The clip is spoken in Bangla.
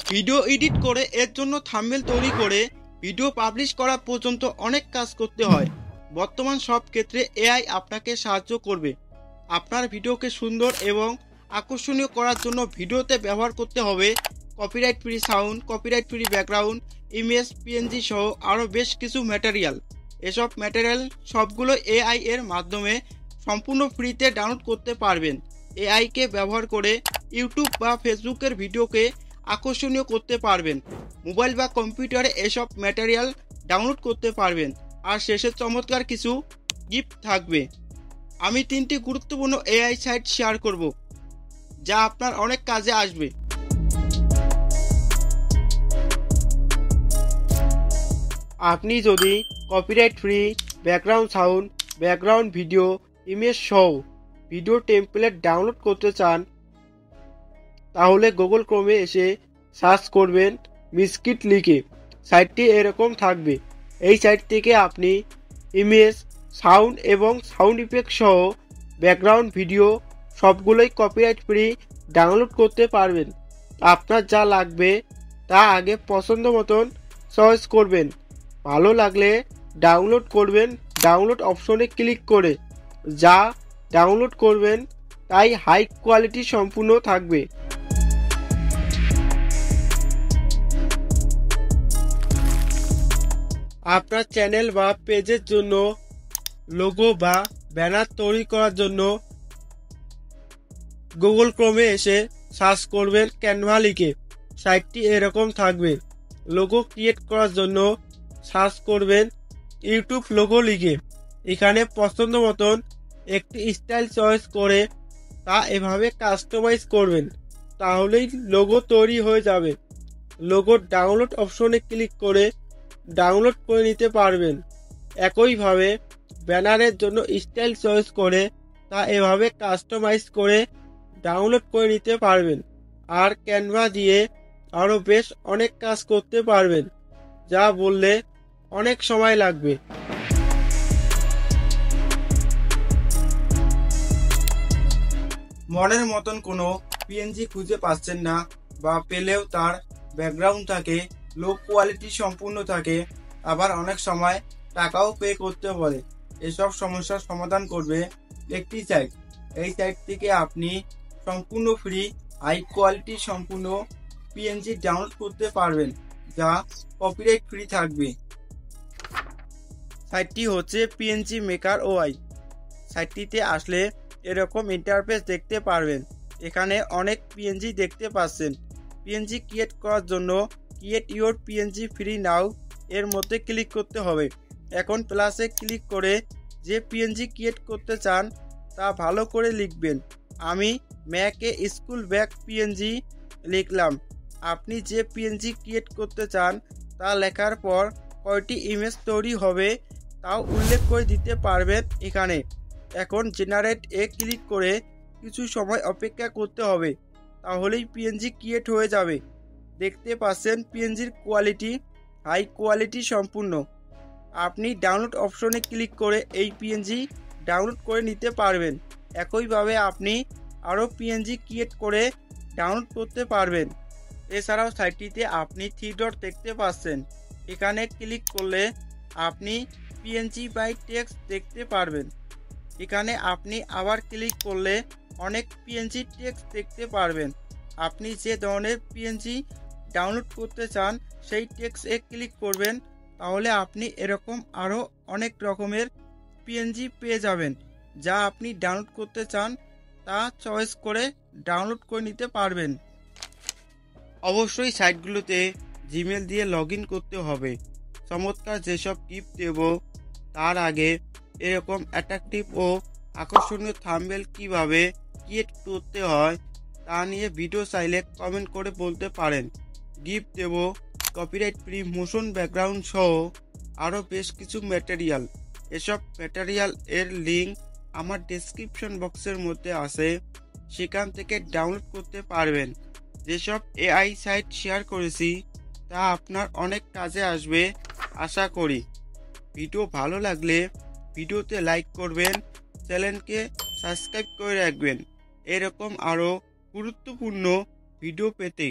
ভিডিও এডিট করে এর জন্য থাম্বনেল তৈরি করে ভিডিও পাবলিশ করা পর্যন্ত অনেক কাজ করতে হয়। বর্তমান সব ক্ষেত্রে এআই আপনাকে সাহায্য করবে। আপনার ভিডিওকে সুন্দর এবং আকর্ষণীয় করার জন্য ভিডিওতে ব্যবহার করতে হবে copyright free sound, copyright free background, image, PNG সহ আরও বেশ কিছু ম্যাটেরিয়াল। এসব ম্যাটেরিয়াল সবগুলো এআই এর মাধ্যমে সম্পূর্ণ ফ্রিতে ডাউনলোড করতে পারবেন। এআইকে ব্যবহার করে ইউটিউব বা ফেসবুকের ভিডিওকে আকর্ষণীয় করতে পারবেন। মোবাইল বা কম্পিউটারে এসব ম্যাটেরিয়াল ডাউনলোড করতে পারবেন। আর শেষে চমৎকার কিছু গিফট থাকবে। আমি 3টি গুরুত্বপূর্ণ এআই সাইট শেয়ার করব, যা আপনার অনেক কাজে আসবে। আপনি যদি copyright free background sound, background video, image সহ ভিডিও টেমপ্লেট ডাউনলোড করতে চান, তাহলে গুগল ক্রোমে এসে সার্চ করবেন মিস্কিট লিখে। সাইটটি এরকম থাকবে। এই সাইট থেকে আপনি ইমেজ, সাউন্ড এবং সাউন্ড ইফেক্ট সহ ব্যাকগ্রাউন্ড ভিডিও সবগুলোই কপিরাইট ফ্রি ডাউনলোড করতে পারবেন। আপনার যা লাগবে তা আগে পছন্দ মতন চয়েস করবেন। ভালো লাগলে ডাউনলোড করবেন। ডাউনলোড অপশনে ক্লিক করে যা ডাউনলোড করবেন তাই হাই কোয়ালিটি সম্পূর্ণ থাকবে। আপনার চ্যানেল বা পেজের জন্য লোগো বা ব্যানার তৈরি করার জন্য গুগল ক্রোমে এসে সার্চ করবেন ক্যানভা লিখে। সাইটটি এরকম থাকবে। লোগো ক্রিয়েট করার জন্য সার্চ করবেন ইউটিউব লোগো লিখে। এখানে পছন্দ মতন একটি স্টাইল চয়েস করে তা এভাবে কাস্টমাইজ করবেন, তাহলেই লোগো তৈরি হয়ে যাবে। লোগো ডাউনলোড অপশনে ক্লিক করে ডাউনলোড করে নিতে পারবেন। একইভাবে ব্যানারের জন্য স্টাইল চয়েস করে তা এভাবে কাস্টমাইজ করে ডাউনলোড করে নিতে পারবেন। আর ক্যানভা দিয়ে আরও বেশ অনেক কাজ করতে পারবেন, যা বললে অনেক সময় লাগবে। মনের মতন কোনো পিএনজি খুঁজে পাচ্ছেন না, বা পেলেও তার ব্যাকগ্রাউন্ডটাকে লো কোয়ালিটি সম্পূর্ণ থাকে, আবার অনেক সময় টাকাও পে করতে বলে। এসব সমস্যার সমাধান করবে একটি সাইট। এই সাইট থেকে আপনি সম্পূর্ণ ফ্রি হাই কোয়ালিটি সম্পূর্ণ পিএনজি ডাউনলোড করতে পারবেন, যা কপিরাইট ফ্রি থাকবে। সাইটটি হচ্ছে পিএনজি মেকার ওআই। সাইটটিতে আসলে এরকম ইন্টারফেস দেখতে পারবেন। এখানে অনেক পিএনজি দেখতে পাচ্ছেন। পিএনজি ক্রিয়েট করার জন্য create your PNG free now এর মধ্যে ক্লিক করতে হবে। এখন প্লাসে ক্লিক করে যে পিএনজি ক্রিয়েট করতে চান তা ভালো করে লিখবেন। আমি ম্যাকে স্কুল ব্যাগ পিএনজি লিখলাম। আপনি যে পিএনজি ক্রিয়েট করতে চান তা লেখার পর কয়টি ইমেজ তৈরি হবে তাও উল্লেখ করে দিতে পারবেন এখানে। এখন জেনারেট এ ক্লিক করে কিছু সময় অপেক্ষা করতে হবে, তাহলেই পিএনজি ক্রিয়েট হয়ে যাবে। দেখতে পাচ্ছেন পিএনজির কোয়ালিটি হাই কোয়ালিটি সম্পূর্ণ। আপনি ডাউনলোড অপশনে ক্লিক করে এই পিএনজি ডাউনলোড করে নিতে পারবেন। একইভাবে আপনি আরও পিএনজি ক্রিয়েট করে ডাউনলোড করতে পারবেন। এছাড়াও সাইটটিতে আপনি 3 ডট দেখতে পাচ্ছেন। এখানে ক্লিক করলে আপনি পিএনজি বাই টেক্সট দেখতে পারবেন। এখানে আপনি আবার ক্লিক করলে অনেক পিএনজি টেক্সট দেখতে পারবেন। আপনি যে ধরনের পিএনজি ডাউনলোড করতে চান সেই টেক্সটে ক্লিক করবেন, তাহলে আপনি এরকম আরও অনেক রকমের পিএনজি পেয়ে যাবেন। যা আপনি ডাউনলোড করতে চান তা চয়েস করে ডাউনলোড করে নিতে পারবেন। অবশ্যই সাইটগুলোতে জিমেল দিয়ে লগ ইন করতে হবে। চমৎকার যেসব টিপ দেব তার আগে এরকম অ্যাট্রাকটিভ ও আকর্ষণীয় থাম্বনেল কিভাবে ক্রিয়েট করতে হয় তা নিয়ে ভিডিও চাইলে কমেন্ট করে বলতে পারেন। গিফট দেব কপিরাইট ফ্রি মোশন ব্যাকগ্রাউন্ড সহ আরও বেশ কিছু ম্যাটেরিয়াল। এসব ম্যাটেরিয়াল এর লিঙ্ক আমার ডেসক্রিপশন বক্সের মধ্যে আছে, সেখান থেকে ডাউনলোড করতে পারবেন। যেসব এআই সাইট শেয়ার করেছি তা আপনার অনেক কাজে আসবে আশা করি। ভিডিও ভালো লাগলে ভিডিওতে লাইক করবেন, চ্যানেলকে সাবস্ক্রাইব করে রাখবেন এরকম আরও গুরুত্বপূর্ণ ভিডিও পেতে।